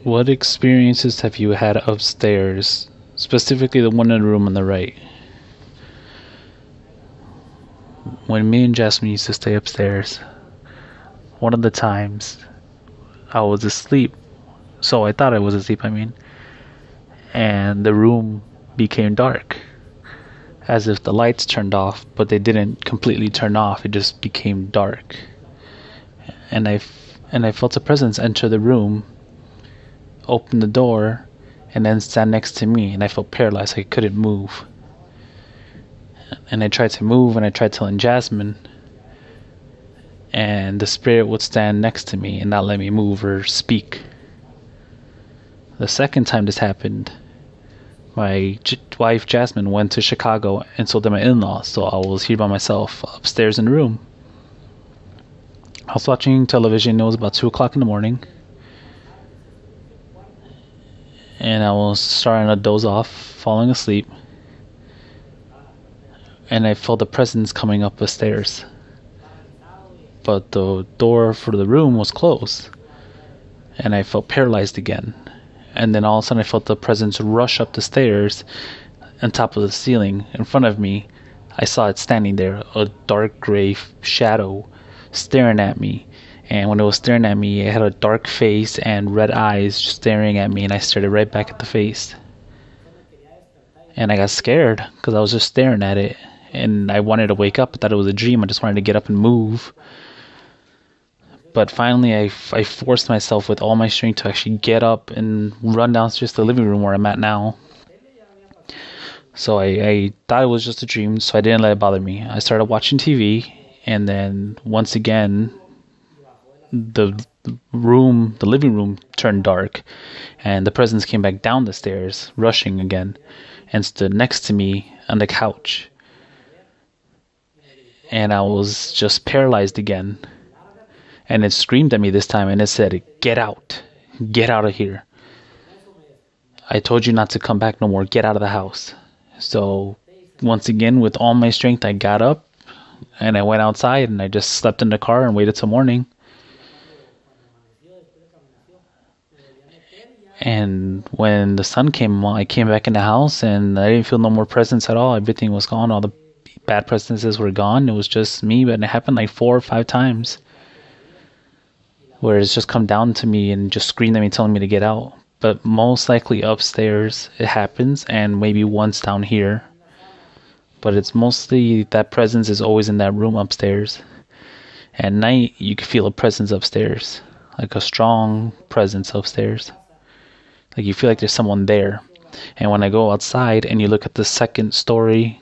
What experiences have you had upstairs? Specifically the one in the room on the right. When me and Jasmine used to stay upstairs, one of the times I was asleep. So I thought I was asleep, and the room became dark. As if the lights turned off, but they didn't completely turn off, it just became dark. And I felt a presence enter the room, open the door, and then stand next to me, and I felt paralyzed. I couldn't move. And I tried to move, and I tried telling Jasmine, and the spirit would stand next to me and not let me move or speak. The second time this happened, my wife Jasmine went to Chicago, and so did my in-laws, so I was here by myself upstairs in the room. I was watching television. It was about 2 o'clock in the morning, and I was starting to doze off, falling asleep, and I felt a presence coming up the stairs, but the door for the room was closed, and I felt paralyzed again. And then all of a sudden I felt the presence rush up the stairs on top of the ceiling in front of me. I saw it standing there, a dark gray shadow staring at me. And when it was staring at me, it had a dark face and red eyes just staring at me, and I stared it right back at the face. And I got scared because I was just staring at it, and I wanted to wake up. I thought it was a dream. I just wanted to get up and move. But finally, I forced myself with all my strength to actually get up and run downstairs to the living room where I'm at now. So I thought it was just a dream, so I didn't let it bother me. I started watching TV, and then once again, the living room turned dark, and the presence came back down the stairs, rushing again, and stood next to me on the couch. And I was just paralyzed again. And it screamed at me this time, and it said, "Get out. Get out of here. I told you not to come back no more. Get out of the house." So once again, with all my strength, I got up, and I went outside, and I just slept in the car and waited till morning. And when the sun came on, I came back in the house, and I didn't feel no more presence at all. Everything was gone. All the bad presences were gone. It was just me, but it happened like 4 or 5 times, where it's just come down to me and just screamed at me, telling me to get out. But most likely upstairs it happens, and maybe once down here. But it's mostly that presence is always in that room upstairs. At night, you can feel a presence upstairs, like a strong presence upstairs. Like you feel like there's someone there. And when I go outside and you look at the second story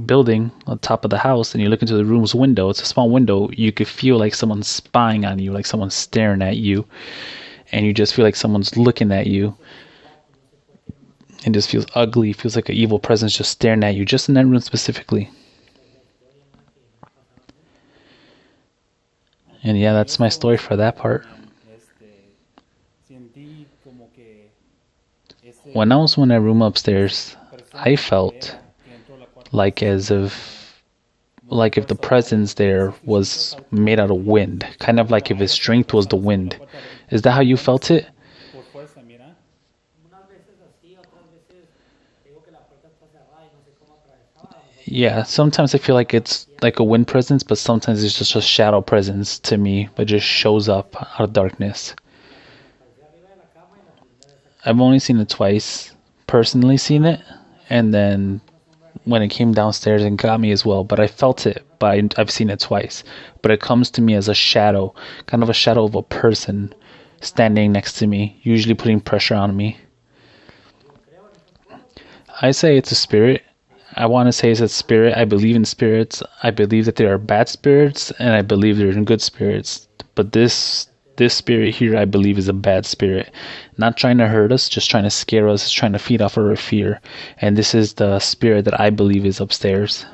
building on top of the house, and you look into the room's window, it's a small window, you could feel like someone's spying on you, like someone's staring at you, and you just feel like someone's looking at you. It just feels ugly. It feels like an evil presence just staring at you, just in that room specifically. And yeah, that's my story for that part. When I was in that room upstairs, I felt like if the presence there was made out of wind, kind of like if his strength was the wind. Is that how you felt it? Yeah, sometimes I feel like it's like a wind presence, but sometimes it's just a shadow presence to me, but just shows up out of darkness. I've only seen it twice, personally seen it, and then when it came downstairs and got me as well, but I felt it, but I've seen it twice. But it comes to me as a shadow, kind of a shadow of a person standing next to me, usually putting pressure on me. I say it's a spirit. I want to say it's a spirit. I believe in spirits. I believe that there are bad spirits, and I believe there are good spirits. But this spirit here, I believe, is a bad spirit. Not trying to hurt us, just trying to scare us, trying to feed off our fear. And this is the spirit that I believe is upstairs.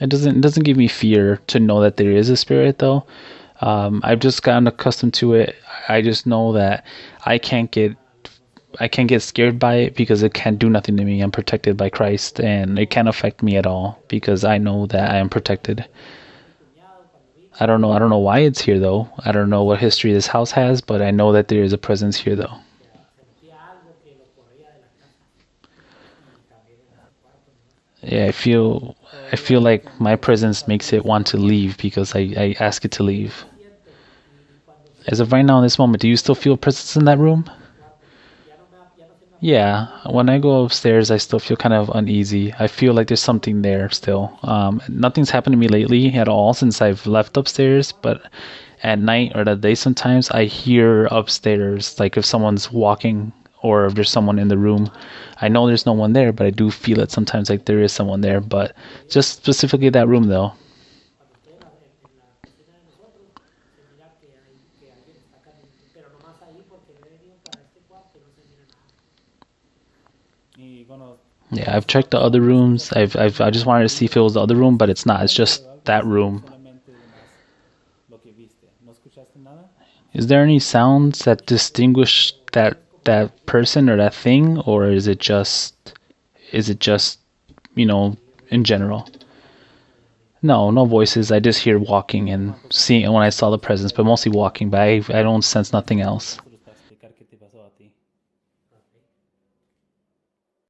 It doesn't give me fear to know that there is a spirit, though. I've just gotten accustomed to it. I just know that I can't get I can't get scared by it because it can't do nothing to me. I'm protected by Christ, and it can't affect me at all because I know that I am protected. I don't know why it's here though. I don't know what history this house has, but I know that there is a presence here though. Yeah, I feel like my presence makes it want to leave because I ask it to leave. As of right now in this moment, do you still feel presence in that room? Yeah, when I go upstairs, I still feel kind of uneasy. I feel like there's something there still. Nothing's happened to me lately at all since I've left upstairs, but at night or the day sometimes I hear upstairs, like if someone's walking or if there's someone in the room. I know there's no one there, but I do feel it sometimes like there is someone there, but just specifically that room though. Yeah, I've checked the other rooms. I just wanted to see if it was the other room, but it's not. It's just that room. Is there any sounds that distinguish that person or that thing, or is it just in general? No, no voices. I just hear walking and seeing when I saw the presence, but mostly walking. But I don't sense nothing else.